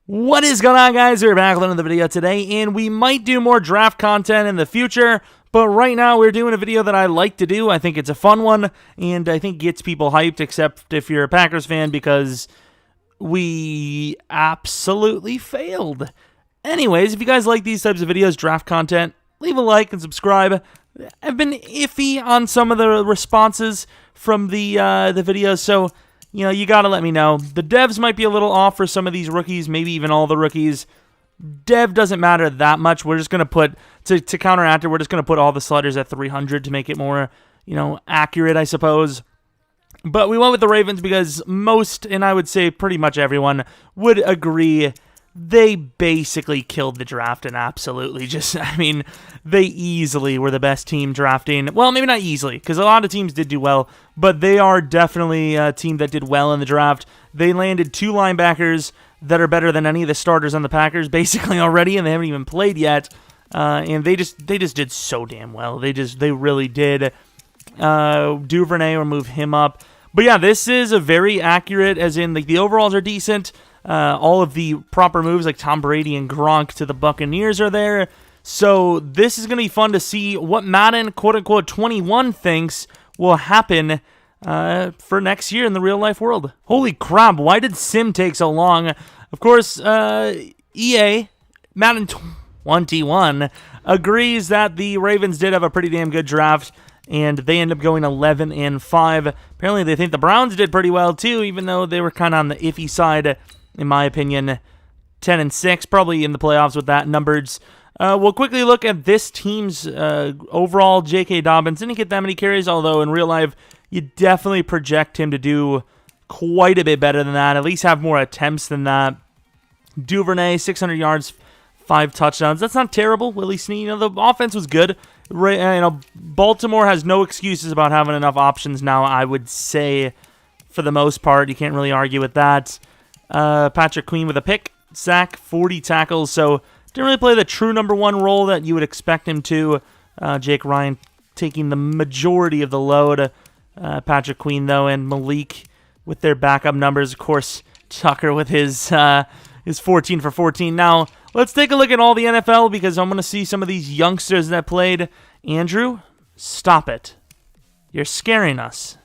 What is going on, guys? We're back with another video today, and we might do more draft content in the future, but right now we're doing a video that I like to do. I think it's a fun one, and I think gets people hyped, except if you're a Packers fan, because we absolutely failed. Anyways, if you guys like these types of videos, draft content, leave a like and subscribe. I've been iffy on some of the responses from the videos, so you got to let me know. The devs might be a little off for some of these rookies, maybe even all the rookies. Dev doesn't matter that much. We're just going to put, to counteract it, we're just going to put all the sliders at 300 to make it more, accurate, I suppose. But we went with the Ravens because most, and I would say pretty much everyone, would agree they basically killed the draft and absolutely they easily were the best team drafting. Well, maybe not easily, because a lot of teams did do well, but they are definitely a team that did well in the draft. They landed 2 linebackers that are better than any of the starters on the Packers basically already, and they haven't even played yet. And they just did so damn well. They really did. Duvernay, or move him up. But yeah, this is a very accurate, as in the overalls are decent. All of the proper moves like Tom Brady and Gronk to the Buccaneers are there. So this is going to be fun to see what Madden, quote-unquote, 21 thinks will happen for next year in the real-life world. Holy crap, why did Sim take so long? Of course, EA, Madden 21, agrees that the Ravens did have a pretty damn good draft, and they end up going 11-5. Apparently, they think the Browns did pretty well, too, even though they were kind of on the iffy side, in my opinion. 10-6, probably in the playoffs with that numbers. We'll quickly look at this team's overall. J.K. Dobbins didn't get that many carries, although in real life, you definitely project him to do quite a bit better than that, at least have more attempts than that. Duvernay, 600 yards, 5 touchdowns. That's not terrible. Willie Snead, the offense was good. Baltimore has no excuses about having enough options now, I would say, for the most part. You can't really argue with that. Patrick Queen with a pick, sack, 40 tackles, so didn't really play the true number 1 role that you would expect him to. Jake Ryan taking the majority of the load. Patrick Queen, though, and Malik with their backup numbers. Of course, Tucker with his 14 for 14. Now, let's take a look at all the NFL, because I'm going to see some of these youngsters that played. Andrew, stop it. You're scaring us.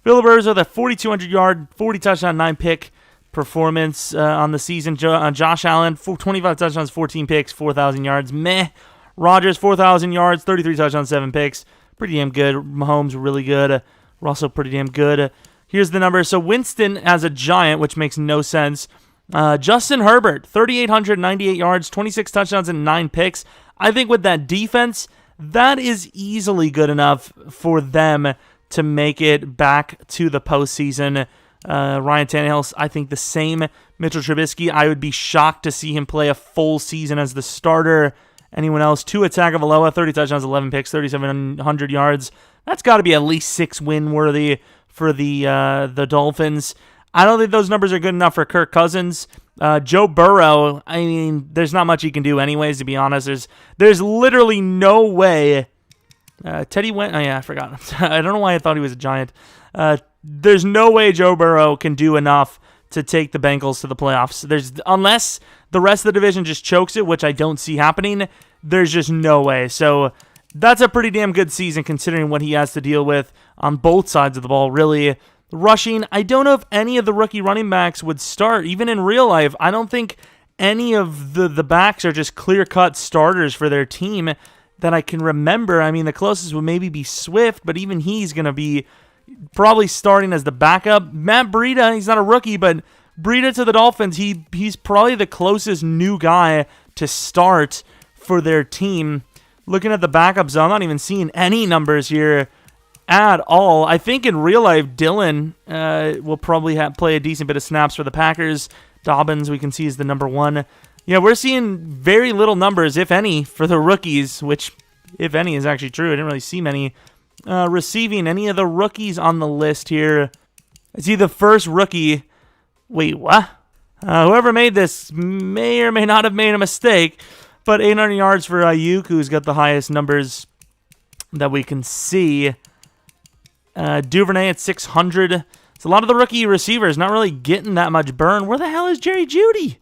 Philip Rivers with a 4,200-yard, 40 touchdown, 9 pick performance on the season. Josh Allen, 25 touchdowns, 14 picks, 4,000 yards. Meh. Rodgers, 4,000 yards, 33 touchdowns, 7 picks. Pretty damn good. Mahomes, really good. Russell, pretty damn good. Here's the numbers. So Winston as a Giant, which makes no sense. Justin Herbert, 3,898 yards, 26 touchdowns, and 9 picks. I think with that defense, that is easily good enough for them to make it back to the postseason. Ryan Tannehill, I think the same. Mitchell Trubisky, I would be shocked to see him play a full season as the starter. Anyone else? Tua Tagovailoa, 30 touchdowns, 11 picks, 3,700 yards. That's got to be at least 6-win worthy for the Dolphins. I don't think those numbers are good enough for Kirk Cousins. Joe Burrow, I mean, there's not much he can do anyways, to be honest. There's literally no way. Teddy went. Oh, yeah, I forgot. I don't know why I thought he was a Giant. There's no way Joe Burrow can do enough to take the Bengals to the playoffs. Unless the rest of the division just chokes it, which I don't see happening, there's just no way. So that's a pretty damn good season considering what he has to deal with on both sides of the ball, really. Rushing, I don't know if any of the rookie running backs would start. Even in real life, I don't think any of the backs are just clear-cut starters for their team that I can remember. I mean, the closest would maybe be Swift, but even he's going to be probably starting as the backup. Matt Breida, he's not a rookie, but Breida to the Dolphins, he's probably the closest new guy to start for their team. Looking at the backups, I'm not even seeing any numbers here at all. I think in real life, Dylan will probably play a decent bit of snaps for the Packers. Dobbins, we can see, is the number 1. Yeah, we're seeing very little numbers, if any, for the rookies, which, if any, is actually true. I didn't really see many. Receiving, any of the rookies on the list here. I see the first rookie. Wait, what? Whoever made this may or may not have made a mistake, but 800 yards for Ayuk, who's got the highest numbers that we can see. Duvernay at 600. So a lot of the rookie receivers not really getting that much burn. Where the hell is Jerry Jeudy?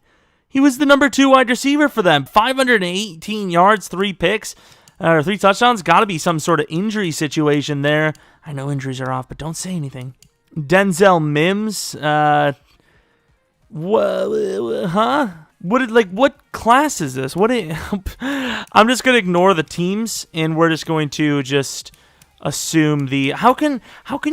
He was the number 2 wide receiver for them. 518 yards, 3 picks, or 3 touchdowns. Got to be some sort of injury situation there. I know injuries are off, but don't say anything. Denzel Mims. What class is this? I'm just gonna ignore the teams, and we're just going to assume the. How can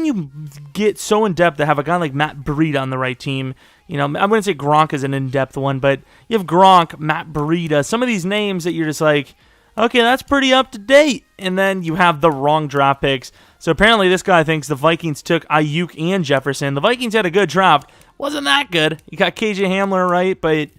you get so in depth to have a guy like Matt Breida on the right team? You know, I'm going to say Gronk is an in-depth one, but you have Gronk, Matt Breida, some of these names that you're just like, okay, that's pretty up to date, and then you have the wrong draft picks. So apparently this guy thinks the Vikings took Ayuk and Jefferson. The Vikings had a good draft. Wasn't that good. You got KJ Hamler, right? But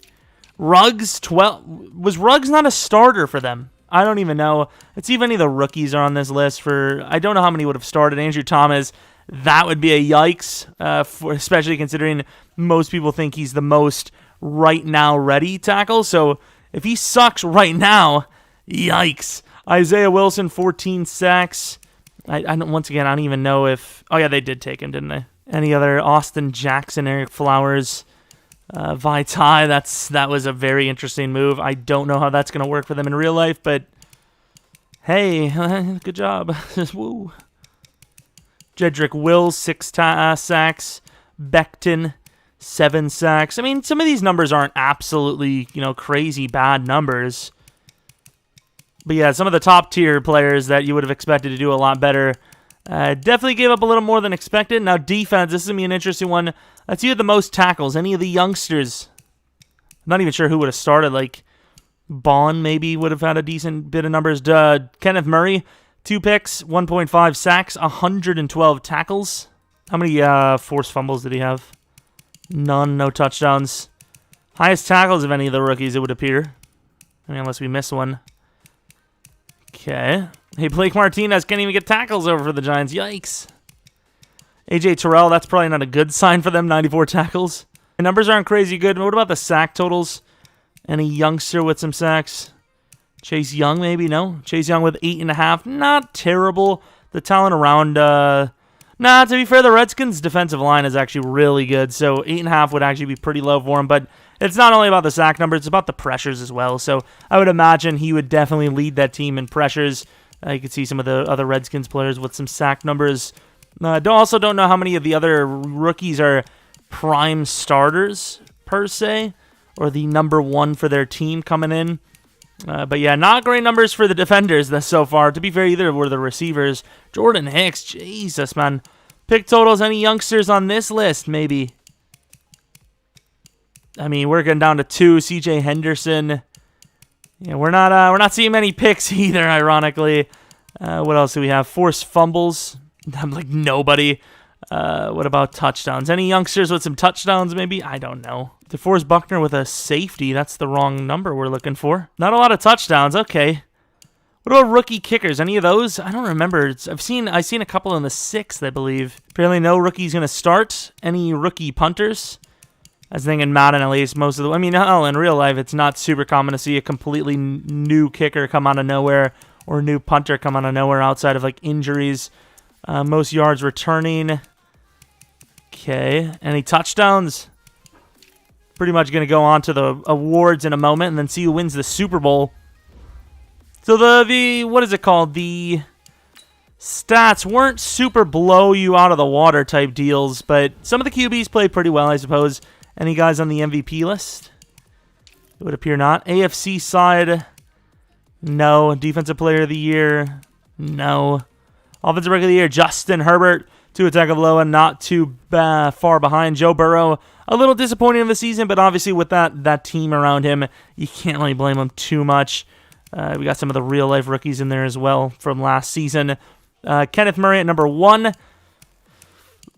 Ruggs, was Ruggs not a starter for them? I don't even know. Let's see if any of the rookies are on this list. I don't know how many would have started. Andrew Thomas, that would be a yikes, especially considering most people think he's the most right now ready tackle. So if he sucks right now, yikes. Isaiah Wilson, 14 sacks. Once again, I don't even know if... Oh, yeah, they did take him, didn't they? Any other? Austin Jackson, Eric Flowers, Vitae. That was a very interesting move. I don't know how that's going to work for them in real life, but hey, good job. Woo. Jedrick Wills, 6 sacks. Becton, 7 sacks. I mean, some of these numbers aren't absolutely, crazy bad numbers. But yeah, some of the top tier players that you would have expected to do a lot better definitely gave up a little more than expected. Now defense, this is going to be an interesting one. Let's see who had the most tackles. Any of the youngsters? I'm not even sure who would have started. Like Bond maybe would have had a decent bit of numbers. Kenneth Murray, 2 picks, 1.5 sacks, 112 tackles. How many forced fumbles did he have? None, no touchdowns. Highest tackles of any of the rookies, it would appear. I mean, unless we miss one. Okay. Hey, Blake Martinez can't even get tackles over for the Giants. Yikes. AJ Terrell, that's probably not a good sign for them. 94 tackles. The numbers aren't crazy good. What about the sack totals? Any youngster with some sacks? Chase Young, maybe? No. Chase Young with 8.5. Not terrible. The talent around... to be fair, the Redskins' defensive line is actually really good, so 8.5 would actually be pretty low for him, but it's not only about the sack number, it's about the pressures as well, so I would imagine he would definitely lead that team in pressures. You could see some of the other Redskins players with some sack numbers. Also don't know how many of the other rookies are prime starters, per se, or the number 1 for their team coming in. But yeah, not great numbers for the defenders so far. To be fair, either were the receivers. Jordan Hicks, Jesus, man. Pick totals, any youngsters on this list, maybe? I mean, we're getting down to 2. CJ Henderson. Yeah, we're not seeing many picks either, ironically. What else do we have? Forced fumbles. I'm like nobody. What about touchdowns? Any youngsters with some touchdowns, maybe? I don't know. DeForest Buckner with a safety. That's the wrong number we're looking for. Not a lot of touchdowns. Okay. What about rookie kickers? Any of those? I don't remember. I've seen a couple in the 6th, I believe. Apparently no rookie's going to start. Any rookie punters? I was thinking Madden, at least, most of the... I mean, in real life, it's not super common to see a completely new kicker come out of nowhere or a new punter come out of nowhere outside of, like, injuries. Most yards returning. Okay. Any touchdowns? Pretty much going to go on to the awards in a moment and then see who wins the Super Bowl. So the what is it called? The stats weren't super blow you out of the water type deals, but some of the QBs played pretty well, I suppose. Any guys on the MVP list? It would appear not. AFC side, no. Defensive Player of the Year, no. Offensive Rookie of the Year, Justin Herbert. Tua Tagovailoa, not too far behind. Joe Burrow, a little disappointing in the season, but obviously with that team around him, you can't really blame him too much. We got some of the real-life rookies in there as well from last season. Kenneth Murray at number 1.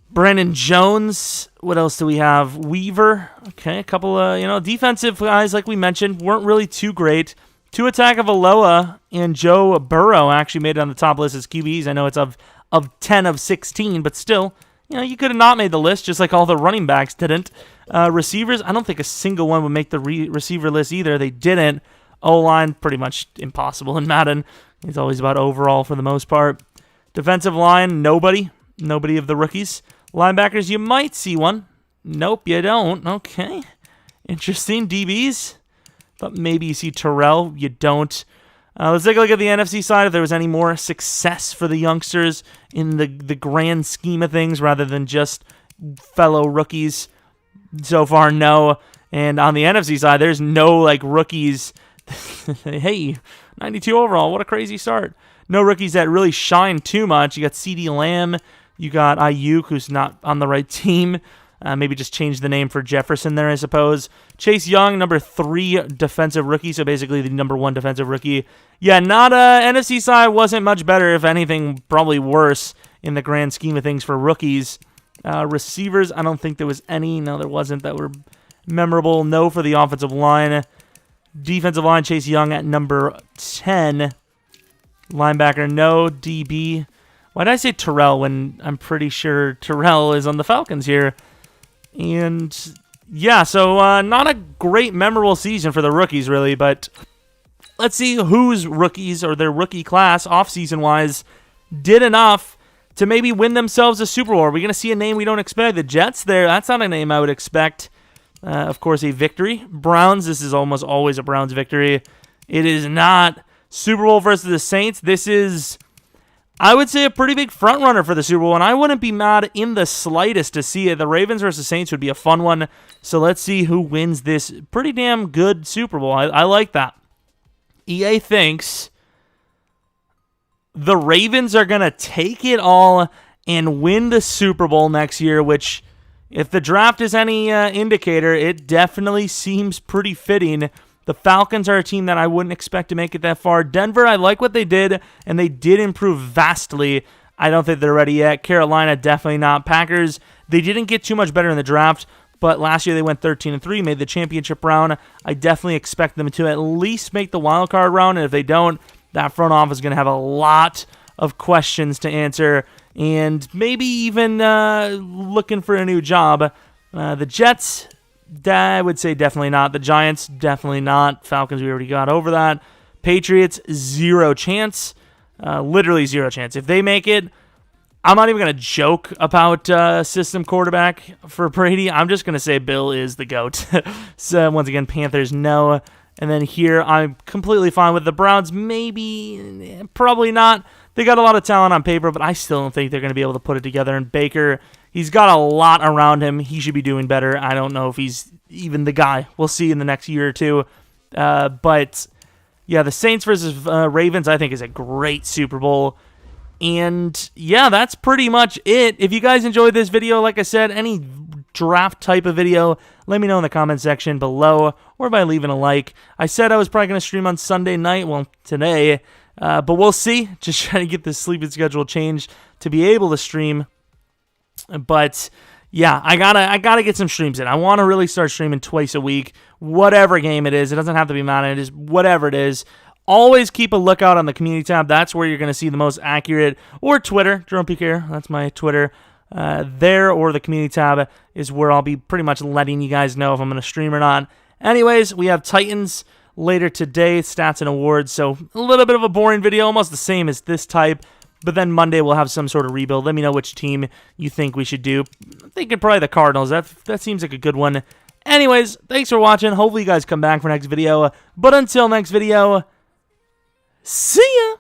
Brandon Jones. What else do we have? Weaver. Okay, a couple of, defensive guys, like we mentioned, weren't really too great. Tua Tagovailoa and Joe Burrow actually made it on the top list as QBs. I know it's of 10 of 16, but still, you could have not made the list, just like all the running backs didn't. Receivers, I don't think a single one would make the receiver list either. They didn't. O-line, pretty much impossible in Madden. It's always about overall for the most part. Defensive line, nobody. Nobody of the rookies. Linebackers, you might see one. Nope, you don't. Okay. Interesting. DBs. But maybe you see Terrell. You don't. Let's take a look at the NFC side, if there was any more success for the youngsters in the grand scheme of things rather than just fellow rookies. So far, no. And on the NFC side, there's no like rookies. Hey, 92 overall. What a crazy start. No rookies that really shine too much. You got CeeDee Lamb. You got Ayuk, who's not on the right team. Maybe just change the name for Jefferson there, I suppose. Chase Young, number 3 defensive rookie, so basically the number 1 defensive rookie. Yeah, not NFC side wasn't much better. If anything, probably worse in the grand scheme of things for rookies. Receivers, I don't think there was any. No, there wasn't that were memorable. No for the offensive line. Defensive line, Chase Young at number 10. Linebacker, no. DB. Why did I say Terrell when I'm pretty sure Terrell is on the Falcons here? And yeah, so not a great memorable season for the rookies, really, but let's see whose rookies or their rookie class, offseason-wise, did enough to maybe win themselves a Super Bowl. Are we going to see a name we don't expect? The Jets there, that's not a name I would expect. Of course, a victory. Browns, this is almost always a Browns victory. It is not. Super Bowl versus the Saints, this is, I would say, a pretty big front runner for the Super Bowl, and I wouldn't be mad in the slightest to see it. The Ravens versus Saints would be a fun one, so let's see who wins this pretty damn good Super Bowl. I like that. EA thinks the Ravens are going to take it all and win the Super Bowl next year, which, if the draft is any indicator, it definitely seems pretty fitting. The Falcons are a team that I wouldn't expect to make it that far. Denver, I like what they did, and they did improve vastly. I don't think they're ready yet. Carolina, definitely not. Packers, they didn't get too much better in the draft, but last year they went 13-3, made the championship round. I definitely expect them to at least make the wild card round, and if they don't, that front office is going to have a lot of questions to answer, and maybe even looking for a new job. The Jets, I would say definitely not. The Giants, definitely not. Falcons, we already got over that. Patriots, 0 chance. Literally 0 chance. If they make it, I'm not even going to joke about system quarterback for Brady. I'm just going to say Bill is the GOAT. So, once again, Panthers, no. And then here, I'm completely fine with the Browns. Maybe, probably not. They got a lot of talent on paper, but I still don't think they're going to be able to put it together. And Baker, he's got a lot around him. He should be doing better. I don't know if he's even the guy. We'll see in the next year or two. But, yeah, the Saints versus Ravens, I think, is a great Super Bowl. And, yeah, that's pretty much it. If you guys enjoyed this video, like I said, any draft type of video, let me know in the comment section below or by leaving a like. I said I was probably going to stream on Sunday night. Well, today. But we'll see. Just trying to get the sleeping schedule changed to be able to stream. But yeah, I gotta get some streams in. I want to really start streaming twice a week, whatever game it is. It doesn't have to be Madden. It is whatever it is. Always keep a lookout on the community tab. That's where you're going to see the most accurate, or Twitter, Jeromepkr. That's my Twitter. There, or the community tab is where I'll be pretty much letting you guys know if I'm going to stream or not. Anyways, we have Titans later today, stats and awards. So a little bit of a boring video, almost the same as this type. But then Monday we'll have some sort of rebuild. Let me know which team you think we should do. I'm thinking probably the Cardinals. That seems like a good one. Anyways, thanks for watching. Hopefully you guys come back for next video. But until next video, see ya!